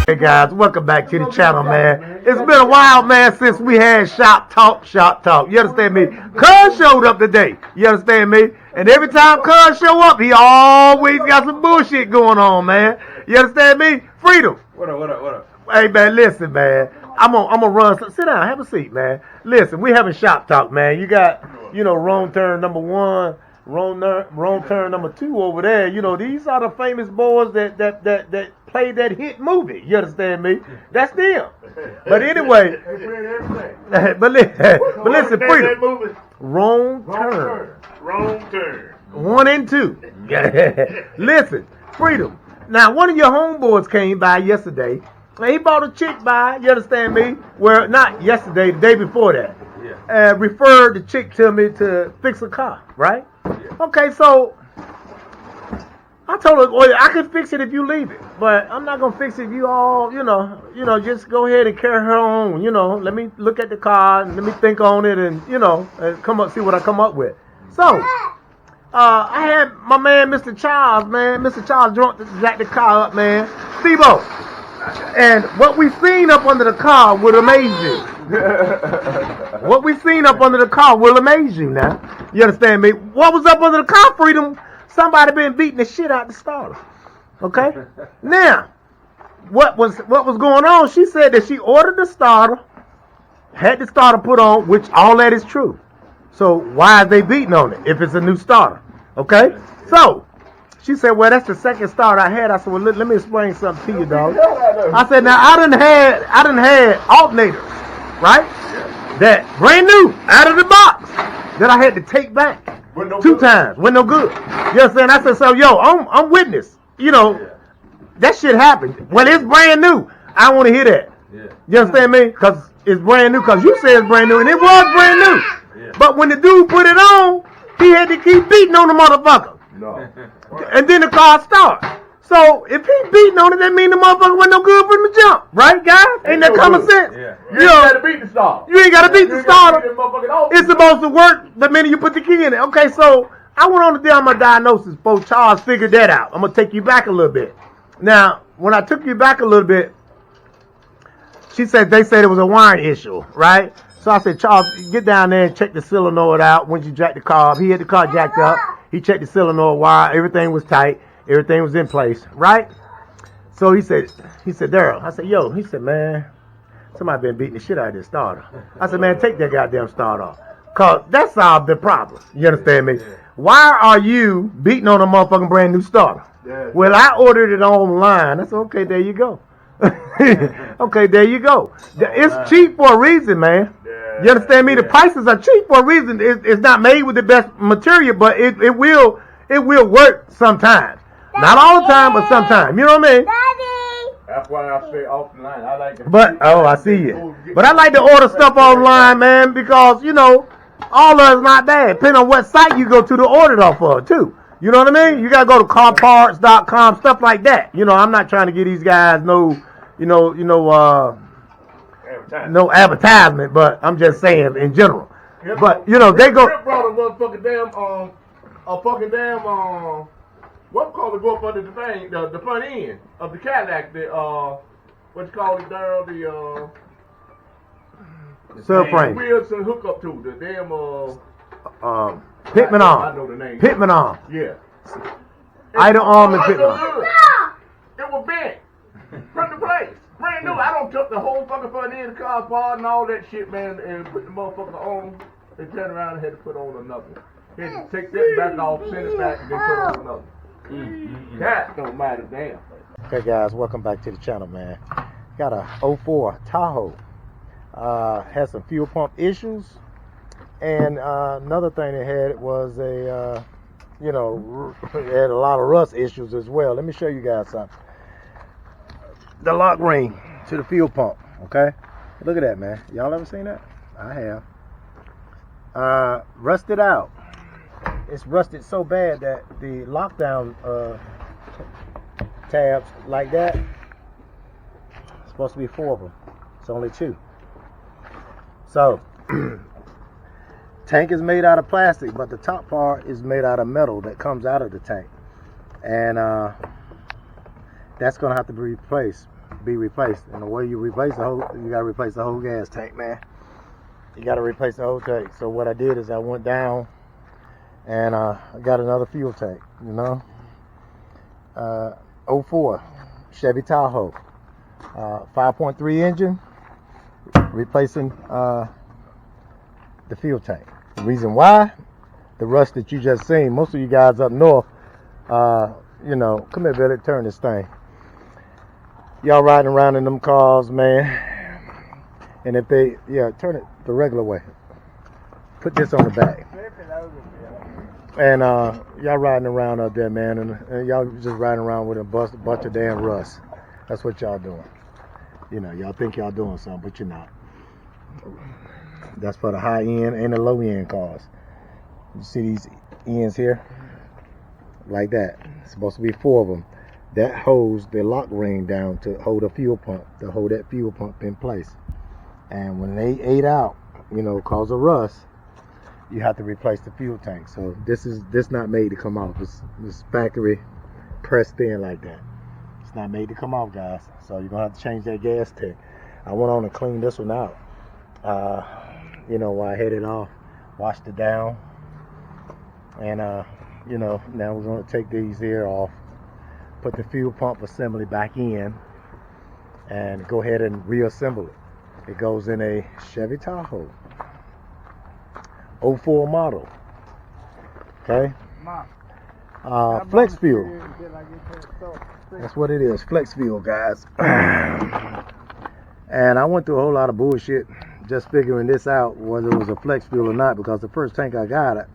Hey guys, welcome back to the channel, man. It's been a while, man, since we had shop talk. You understand me? Cuz showed up today. You understand me? And every time Cuz show up, he always got some bullshit going on, man. You understand me? Freedom. What up? Hey man, listen, man. I'm gonna run. Sit down, have a seat, man. Listen, we having shop talk, man. You got, wrong turn number 1. Wrong turn number 2 over there. These are the famous boys that played that hit movie. You understand me? That's them. But anyway, but listen, Freedom. Wrong turn. 1 and 2. Listen, Freedom. Now, one of your homeboys came by yesterday. And he brought a chick by. You understand me? Well, not yesterday, the day before that. Referred the chick to me to fix a car, right? Okay, so I told her, well, I can fix it if you leave it, but I'm not gonna fix it if you all, just go ahead and carry her on. Let me look at the car and let me think on it, and and see what I come up with. So I had my man, Mr. Charles, drunk to jack the car up, man. Steve-O. And what we seen up under the car will amaze you. What we seen up under the car will amaze you now. You understand me? What was up under the car, Freedom? Somebody been beating the shit out the starter. Okay? Now, what was going on? She said that she ordered the starter, had the starter put on, which all that is true. So why are they beating on it if it's a new starter? Okay? So she said, well, that's the second starter I had. I said, well, let me explain something to you, dog. I said, now I done had alternators, right? That brand new, out of the box, that I had to take back 2 times. With no good. You understand? I said, so yo, I'm witness. That shit happened. Well, it's brand new. I don't want to hear that. You understand me? Because it's brand new. Because you said it's brand new, and it was brand new. But when the dude put it on, he had to keep beating on the motherfucker. No. And then the car started. So if he beating on it, that mean the motherfucker wasn't no good for him to jump, right, guys? Ain't that common sense? Yeah. You ain't got to beat the starter. You ain't got to beat the starter. It's supposed to work the minute you put the key in it. Okay, so I went on to tell my diagnosis before Charles figured that out. I'm gonna take you back a little bit. Now, when I took you back a little bit, they said it was a wiring issue, right? So I said, Charles, get down there and check the solenoid out once you jack the car up. He had the car jacked up. He checked the solenoid wire. Everything was tight. Everything was in place, right? So he said, Daryl. I said, yo. He said, man, somebody been beating the shit out of this starter. I said, man, take that goddamn starter off. Because that solved the problem. You understand me? Why are you beating on a motherfucking brand new starter? Well, I ordered it online. I said, okay, there you go. Okay, there you go. It's cheap for a reason, man. You understand me? The prices are cheap for a reason. It's not made with the best material, but it will work sometimes. Not all the time, but sometimes. You know what I mean? Daddy. That's why I say offline. I like to. But I see you. But I like to order stuff online, man, because all of it's not bad. Depending on what site you go to order it off of, too. You know what I mean? You gotta go to carparts.com, stuff like that. I'm not trying to get these guys no advertisement, but I'm just saying in general. But they go. Brought a motherfucking damn what call it, go up under the thing, the front end of the Cadillac, what you call it, Daryl, the subframe. Wheels and hook up to the damn Pitman arm. I know the name. Pitman arm. Yeah. Idle arm and Pitman arm. It was bent from the place. Brand new. I don't took the whole fucking front end of the car apart and all that shit, man, and put the motherfucker on. They turned around and had to put on another. Had to take that back off, send it back, and then put on another. That don't matter, damn. Okay, guys, welcome back to the channel, man. Got a 04 Tahoe. Had some fuel pump issues, and another thing they had was it had a lot of rust issues as well. Let me show you guys something. The lock ring to the fuel pump. Okay, look at that, man. Y'all ever seen that? I have. Rusted out. It's rusted so bad that the lockdown tabs like that, it's supposed to be 4 of them. It's only 2. So Tank is made out of plastic, but the top part is made out of metal that comes out of the tank. And that's gonna have to be replaced. And the way you replace the whole, you gotta replace the whole gas tank, man. You gotta replace the whole tank. So what I did is I went down and I got another fuel tank, you know. 04 Chevy Tahoe, 5.3 engine, replacing the fuel tank. The reason why, the rust that you just seen, most of you guys up north, you know, come here, Billy, turn this thing. Y'all riding around in them cars, man. And if they, yeah, turn it the regular way. Put this on the back. And y'all riding around up there, man, and y'all just riding around with a bunch of damn rust. That's what y'all doing. You know, y'all think y'all doing something, but you're not. That's for the high end and the low end cars. You see these ends here? Like that. It's supposed to be 4 of them. That holds the lock ring down to hold a fuel pump, to hold that fuel pump in place. And when they ate out, you know, cause of rust, you have to replace the fuel tank. So this not made to come off. It's factory pressed in like that. It's not made to come off, guys. So you're gonna have to change that gas tank. I went on and cleaned this one out. You know, while I had it off, washed it down, and you know, now we're gonna take these here off, put the fuel pump assembly back in, and go ahead and reassemble it. It goes in a Chevy Tahoe 04 model. Okay. Flex fuel. That's what it is. Flex fuel, guys. And I went through a whole lot of bullshit just figuring this out, whether it was a flex fuel or not, because the first tank I got, I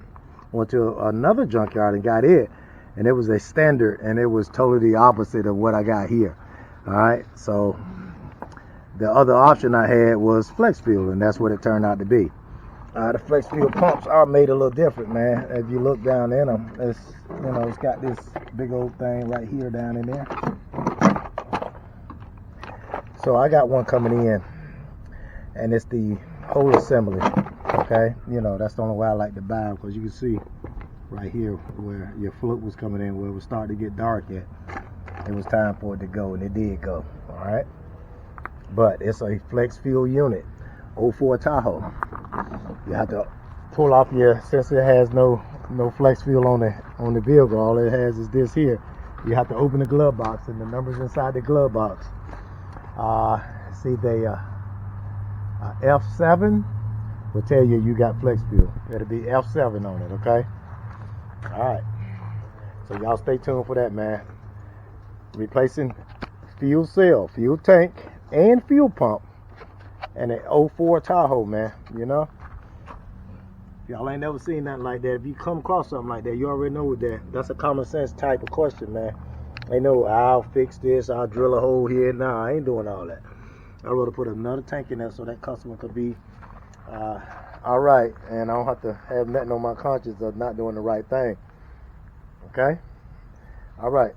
went to another junkyard and got it, and it was a standard, and it was totally the opposite of what I got here. All right, so the other option I had was flex fuel, and that's what it turned out to be. The flex fuel pumps are made a little different, man. If you look down in them, it's, you know, it's got this big old thing right here down in there. So I got one coming in, and it's the whole assembly. Okay, you know, that's the only way I like to buy them, because you can see right here where your float was coming in, where it was starting to get dark at. It was time for it to go, and it did go. All right, but it's a flex fuel unit, 04 Tahoe. You have to pull off your, since it has no flex fuel on the vehicle, all it has is this here. You have to open the glove box, and the numbers inside the glove box. See, the F7 will tell you got flex fuel. It'll be F7 on it, okay? Alright. So y'all stay tuned for that, man. Replacing fuel cell, fuel tank, and fuel pump. And an 04 Tahoe, man, you know? Y'all ain't never seen nothing like that. If you come across something like that, you already know that's a common sense type of question, man. Ain't no, I'll fix this, I'll drill a hole here. Nah, I ain't doing all that. I'd rather put another tank in there so that customer could be alright, and I don't have to have nothing on my conscience of not doing the right thing. Okay? Alright.